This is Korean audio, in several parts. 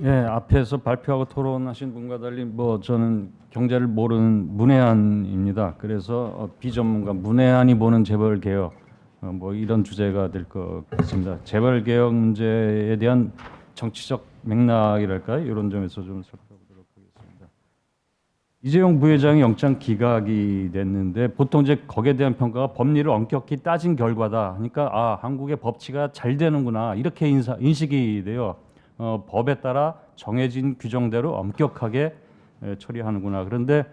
예, 앞에서 발표하고 토론하신 분과 달리 저는 경제를 모르는 문외한입니다. 그래서 비전문가 문외한이 보는 재벌 개혁 이런 주제가 될 것 같습니다. 재벌 개혁 문제에 대한 정치적 맥락이랄까요? 이런 점에서 좀 살펴보도록 하겠습니다. 이재용 부회장이 영장 기각이 됐는데 보통 이제 거기에 대한 평가가 법리를 엄격히 따진 결과다. 그러니까 한국의 법치가 잘 되는구나 이렇게 인식이 돼요. 법에 따라 정해진 규정대로 엄격하게 처리하는구나. 그런데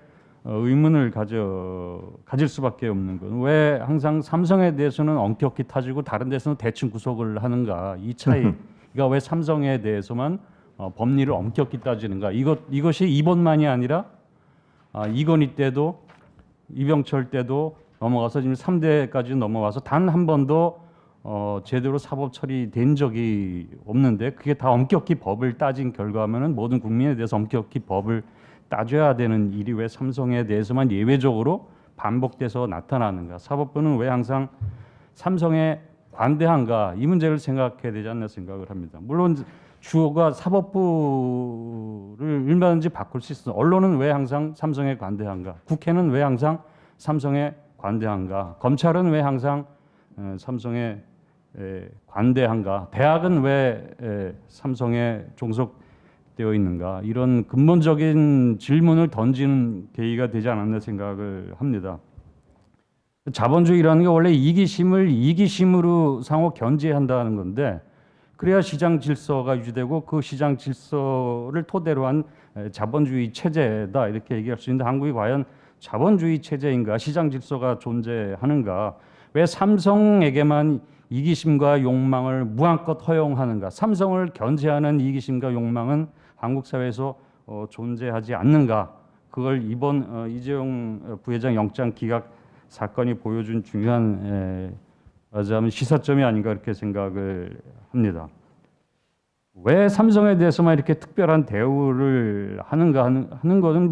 의문을 가질 수밖에 없는 건 왜 항상 삼성에 대해서는 엄격히 따지고 다른 데서는 대충 구속을 하는가? 이 차이가 왜 삼성에 대해서만 법리를 엄격히 따지는가? 이것이 이번만이 아니라 이건희 때도 이병철 때도 넘어가서 지금 3대까지 넘어와서 단 한 번도 제대로 사법 처리된 적이 없는데 그게 다 엄격히 법을 따진 결과면은 모든 국민에 대해서 엄격히 법을 따져야 되는 일이 왜 삼성에 대해서만 예외적으로 반복돼서 나타나는가? 사법부는 왜 항상 삼성에 관대한가? 이 문제를 생각해야 되지 않나 생각을 합니다. 물론 주어가 사법부를 얼마든지 바꿀 수 있어. 언론은 왜 항상 삼성에 관대한가? 국회는 왜 항상 삼성에 관대한가? 검찰은 왜 항상 삼성에 관대한가? 대학은 왜 삼성에 종속되어 있는가? 이런 근본적인 질문을 던지는 계기가 되지 않았나 생각을 합니다. 자본주의라는 게 원래 이기심을 이기심으로 상호 견제한다는 건데 그래야 시장 질서가 유지되고 그 시장 질서를 토대로 한 자본주의 체제다 이렇게 얘기할 수 있는데 한국이 과연 자본주의 체제인가? 시장 질서가 존재하는가? 왜 삼성에게만 이기심과 욕망을 무한껏 허용하는가? 삼성을 견제하는 이기심과 욕망은 한국 사회에서 존재하지 않는가? 그걸 이번 이재용 부회장 영장 기각 사건이 보여준 중요한 말하자면 시사점이 아닌가 그렇게 생각을 합니다. 왜 삼성에 대해서만 이렇게 특별한 대우를 하는가 하는 것은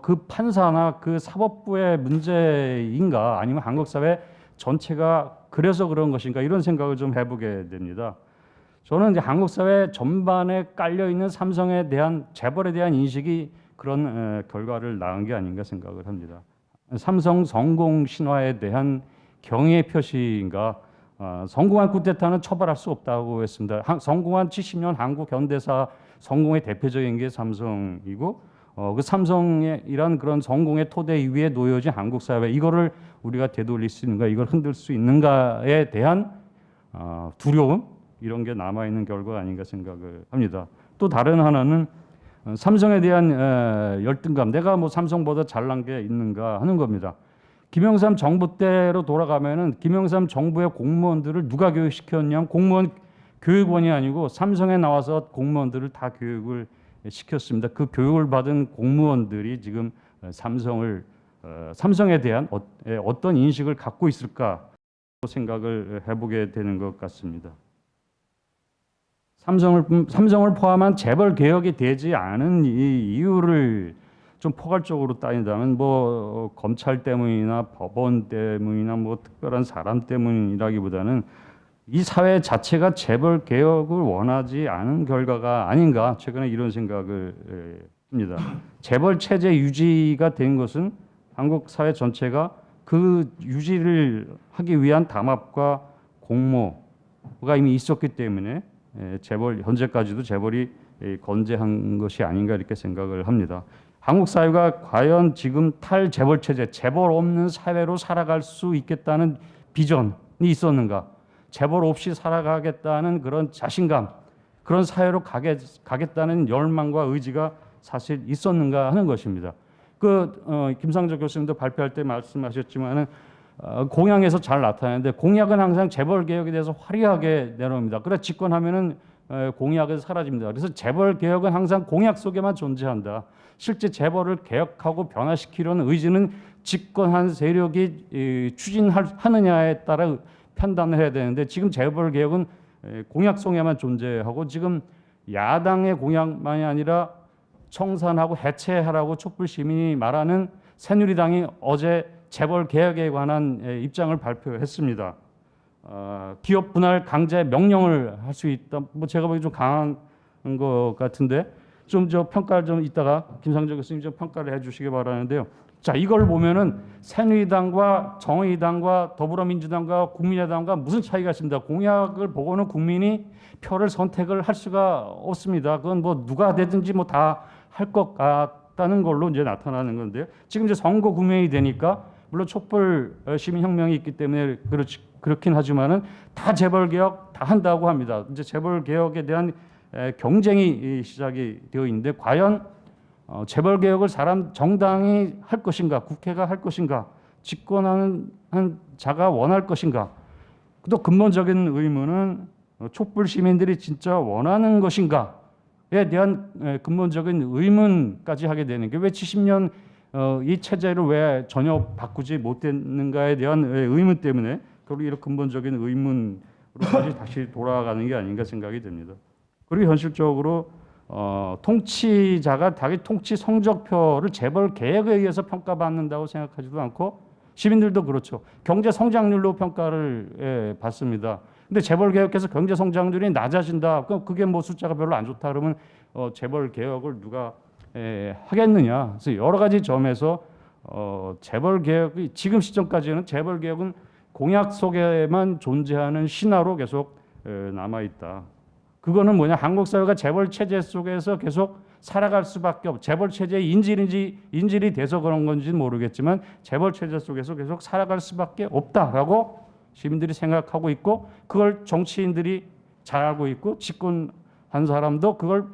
그 판사나 그 사법부의 문제인가 아니면 한국 사회 전체가 그래서 그런 것인가 이런 생각을 좀 해보게 됩니다. 저는 이제 한국 사회 전반에 깔려 있는 삼성에 대한 재벌에 대한 인식이 그런 결과를 낳은 게 아닌가 생각을 합니다. 삼성 성공 신화에 대한 경의 표시인가? 성공한 쿠데타는 처벌할 수 없다고 했습니다. 성공한 70년 한국 현대사 성공의 대표적인 게 삼성이고 그 삼성의 이런 그런 성공의 토대 위에 놓여진 한국 사회 이거를 우리가 되돌릴 수 있는가 이걸 흔들 수 있는가에 대한 두려움 이런 게 남아 있는 결과 아닌가 생각을 합니다. 또 다른 하나는 삼성에 대한 열등감 내가 삼성보다 잘난 게 있는가 하는 겁니다. 김영삼 정부 때로 돌아가면은 김영삼 정부의 공무원들을 누가 교육시켰냐면 공무원 교육원이 아니고 삼성에 나와서 공무원들을 다 교육을 시켰습니다. 그 교육을 받은 공무원들이 지금 삼성에 대한 어떤 인식을 갖고 있을까 생각을 해보게 되는 것 같습니다. 삼성을 포함한 재벌 개혁이 되지 않은 이 이유를 좀 포괄적으로 따진다면 검찰 때문이나 법원 때문이나 특별한 사람 때문이라기보다는 이 사회 자체가 재벌 개혁을 원하지 않은 결과가 아닌가 최근에 이런 생각을 합니다. 재벌 체제 유지가 된 것은 한국 사회 전체가 그 유지를 하기 위한 담합과 공모가 이미 있었기 때문에 현재까지도 재벌이 건재한 것이 아닌가 이렇게 생각을 합니다. 한국 사회가 과연 지금 탈재벌 체제, 재벌 없는 사회로 살아갈 수 있겠다는 비전이 있었는가? 재벌 없이 살아가겠다는 그런 자신감, 그런 사회로 가겠다는 열망과 의지가 사실 있었는가 하는 것입니다. 김상조 교수님도 발표할 때 말씀하셨지만은 공약에서 잘 나타나는데 공약은 항상 재벌 개혁에 대해서 화려하게 내놓습니다. 그래 집권하면은 공약은 사라집니다. 그래서 재벌 개혁은 항상 공약 속에만 존재한다. 실제 재벌을 개혁하고 변화시키려는 의지는 집권한 세력이 추진하느냐에 따라 판단을 해야 되는데 지금 재벌 개혁은 공약 속에만 존재하고 지금 야당의 공약만이 아니라 청산하고 해체하라고 촛불 시민이 말하는 새누리당이 어제 재벌 개혁에 관한 입장을 발표했습니다. 기업 분할 강제 명령을 할 수 있다. 제가 보기 좀 강한 것 같은데 좀 저 평가를 좀 이따가 김상조 교수님 좀 평가를 해주시기 바라는데요. 자, 이걸 보면은 새누리당과 정의당과 더불어민주당과 국민의당과 무슨 차이가 있습니다. 공약을 보고는 국민이 표를 선택을 할 수가 없습니다. 그건 뭐 누가 되든지 뭐 다 할 것 같다는 걸로 이제 나타나는 건데요. 지금 이제 선거 국면이 되니까 물론 촛불 시민혁명이 있기 때문에 그렇긴 하지만은 다 재벌 개혁 다 한다고 합니다. 이제 재벌 개혁에 대한 경쟁이 시작이 되어 있는데 과연 재벌 개혁을 정당이 할 것인가, 국회가 할 것인가, 집권하는 한 자가 원할 것인가. 또 근본적인 의문은 촛불 시민들이 진짜 원하는 것인가에 대한 근본적인 의문까지 하게 되는 게 왜 70년 이 체제를 왜 전혀 바꾸지 못했는가에 대한 의문 때문에 그리고 이런 근본적인 의문으로까지 다시 돌아가는 게 아닌가 생각이 됩니다. 그리고 현실적으로 통치자가 자기 통치 성적표를 재벌 개혁에 의해서 평가받는다고 생각하지도 않고 시민들도 그렇죠. 경제 성장률로 평가를 받습니다. 근데 재벌 개혁해서 경제 성장률이 낮아진다. 그게 뭐 숫자가 별로 안 좋다 그러면 재벌 개혁을 누가 하겠느냐. 그래서 여러 가지 점에서 재벌 개혁이 지금 시점까지는 재벌 개혁은 공약 속에만 존재하는 신화로 계속 남아 있다. 그거는 뭐냐? 한국 사회가 재벌 체제 속에서 계속 살아갈 수밖에 없. 재벌 체제의 인질이 돼서 그런 건지는 모르겠지만 재벌 체제 속에서 계속 살아갈 수밖에 없다라고 시민들이 생각하고 있고 그걸 정치인들이 잘 알고 있고 집권한 사람도 그걸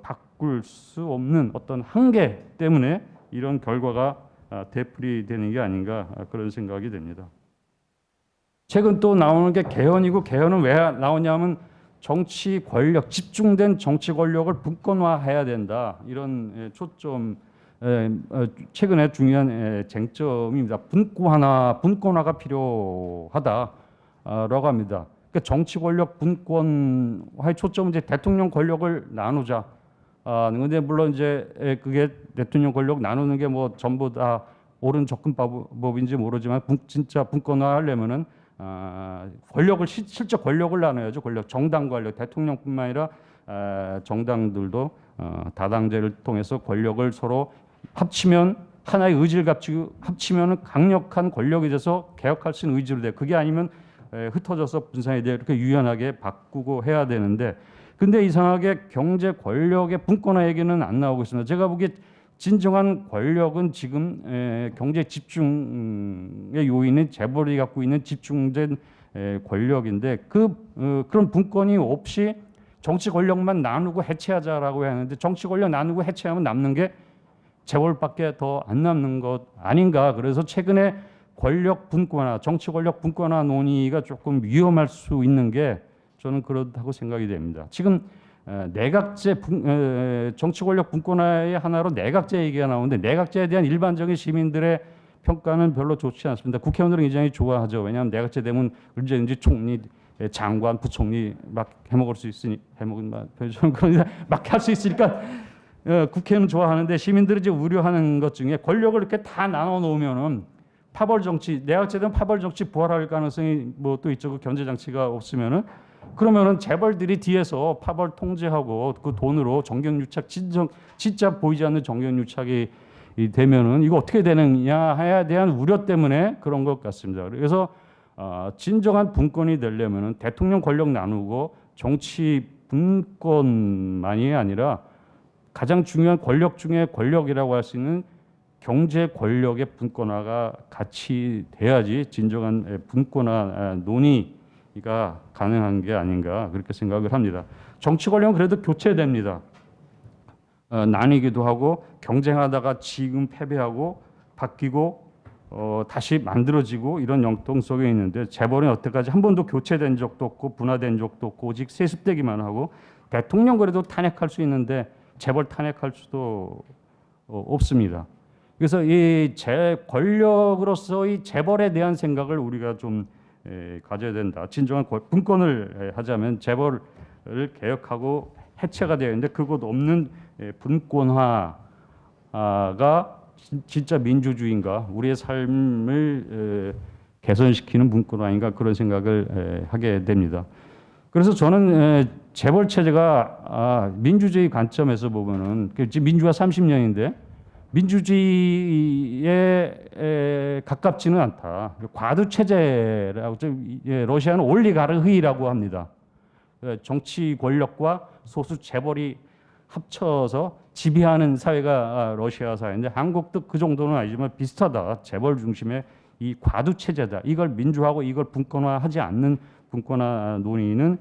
바꿀 수 없는 어떤 한계 때문에 이런 결과가 되풀이되는 게 아닌가 그런 생각이 됩니다. 최근 또 나오는 게 개헌이고 개헌은 왜 나오냐면 정치 권력, 집중된 정치 권력을 분권화해야 된다. 이런 초점, 최근에 중요한 쟁점입니다. 분권화가 필요하다라고 합니다. 그러니까 정치 권력 분권화의 초점은 이제 대통령 권력을 나누자. 근데 물론 이제 그게 대통령 권력 나누는 게 뭐 전부 다 옳은 접근법인지 모르지만 진짜 분권화하려면은 권력을 실제 권력을 나눠야죠. 정당 권력, 대통령뿐만 아니라 정당들도 다당제를 통해서 권력을 서로 합치면 하나의 의지를 갖추고 합치면 강력한 권력이 돼서 개혁할 수 있는 의지로 돼. 그게 아니면 흩어져서 분산이 돼. 이렇게 유연하게 바꾸고 해야 되는데, 근데 이상하게 경제 권력의 분권화 얘기는 안 나오고 있습니다. 제가 보기에 진정한 권력은 지금 경제 집중의 요인은 재벌이 갖고 있는 집중된 권력인데 그런 분권이 없이 정치 권력만 나누고 해체하자라고 하는데 정치 권력 나누고 해체하면 남는 게 재벌밖에 더 안 남는 것 아닌가. 그래서 최근에 권력 분권화, 정치 권력 분권화 논의가 조금 위험할 수 있는 게 저는 그렇다고 생각이 됩니다. 지금 내각제 정치 권력 분권화의 하나로 내각제 얘기가 나오는데 내각제에 대한 일반적인 시민들의 평가는 별로 좋지 않습니다. 국회의원들은 굉장히 좋아하죠. 왜냐하면 내각제 되면 언제든지 총리, 장관, 부총리 막 해먹을 수 있으니 해먹은 막 할 수 있으니까 국회는 좋아하는데 시민들이 이제 우려하는 것 중에 권력을 이렇게 다 나눠 놓으면은 파벌 정치, 내각제 되면 파벌 정치 부활할 가능성이 뭐 또 있죠. 경제 장치가 없으면은. 그러면은 재벌들이 뒤에서 파벌 통제하고 그 돈으로 정경유착 진짜 보이지 않는 정경유착이 되면은 이거 어떻게 되느냐에 대한 우려 때문에 그런 것 같습니다. 그래서 진정한 분권이 되려면은 대통령 권력 나누고 정치 분권만이 아니라 가장 중요한 권력 중에 권력이라고 할 수 있는 경제 권력의 분권화가 같이 돼야지 진정한 분권화 논의가 가능한 게 아닌가 그렇게 생각을 합니다. 정치 권력은 그래도 교체됩니다. 나뉘기도 하고 경쟁하다가 지금 패배하고 바뀌고 다시 만들어지고 이런 영통 속에 있는데 재벌은 여태까지 한 번도 교체된 적도 없고 분화된 적도 없고 오직 세습되기만 하고 대통령 그래도 탄핵할 수 있는데 재벌 탄핵할 수도 없습니다. 그래서 이 권력으로서의 재벌에 대한 생각을 우리가 좀 가져야 된다. 진정한 분권을 하자면 재벌을 개혁하고 해체가 되어 있는데 그것 없는 분권화가 진짜 민주주의인가 우리의 삶을 개선시키는 분권화인가 그런 생각을 하게 됩니다. 그래서 저는 재벌 체제가 민주주의 관점에서 보면은 지금 민주화 30년인데 민주주의에 가깝지는 않다. 과도 체제라고 좀 러시아는 올리가르히라고 합니다. 정치 권력과 소수 재벌이 합쳐서 지배하는 사회가 러시아 사회인데 한국도 그 정도는 아니지만 비슷하다. 재벌 중심의 이 과도 체제다. 이걸 민주화하고 이걸 분권화하지 않는 분권화 논의는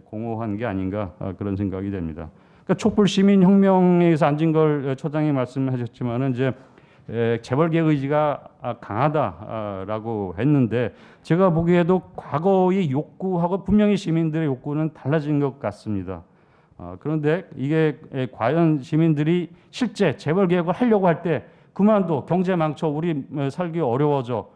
공허한 게 아닌가 그런 생각이 됩니다. 그러니까 촛불 시민 혁명에서 안진걸 처장이 말씀하셨지만은 이제 재벌계 의지가 강하다라고 했는데 제가 보기에도 과거의 욕구하고 분명히 시민들의 욕구는 달라진 것 같습니다. 그런데 이게 과연 시민들이 실제 재벌 개혁을 하려고 할 때 그만둬 경제 망쳐 우리 살기 어려워져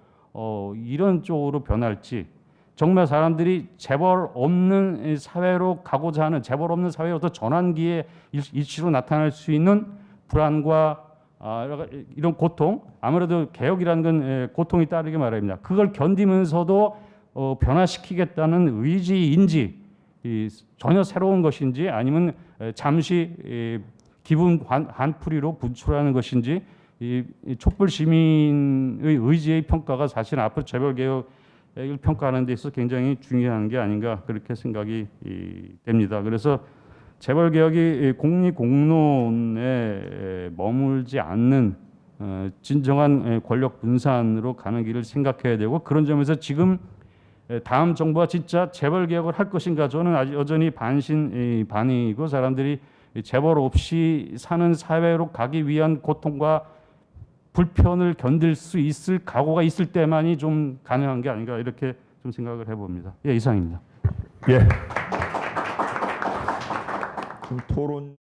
이런 쪽으로 변할지 정말 사람들이 재벌 없는 사회로 가고자 하는 재벌 없는 사회로 더 전환기의 일시로 나타날 수 있는 불안과 이런 고통 아무래도 개혁이라는 건 고통이 따르게 말입니다. 그걸 견디면서도 변화시키겠다는 의지인지 전혀 새로운 것인지 아니면 잠시 기분 한풀이로 분출하는 것인지 이 촛불 시민의 의지의 평가가 사실 앞으로 재벌 개혁을 평가하는 데 있어서 굉장히 중요한 게 아닌가 그렇게 생각이 됩니다. 그래서 재벌 개혁이 공론에 머물지 않는 진정한 권력 분산으로 가는 길을 생각해야 되고 그런 점에서 지금 다음 정부가 진짜 재벌 개혁을 할 것인가 저는 아직 여전히 반이고 사람들이 재벌 없이 사는 사회로 가기 위한 고통과 불편을 견딜 수 있을 각오가 있을 때만이 좀 가능한 게 아닌가 이렇게 좀 생각을 해봅니다. 예, 이상입니다. 예. 지금 토론.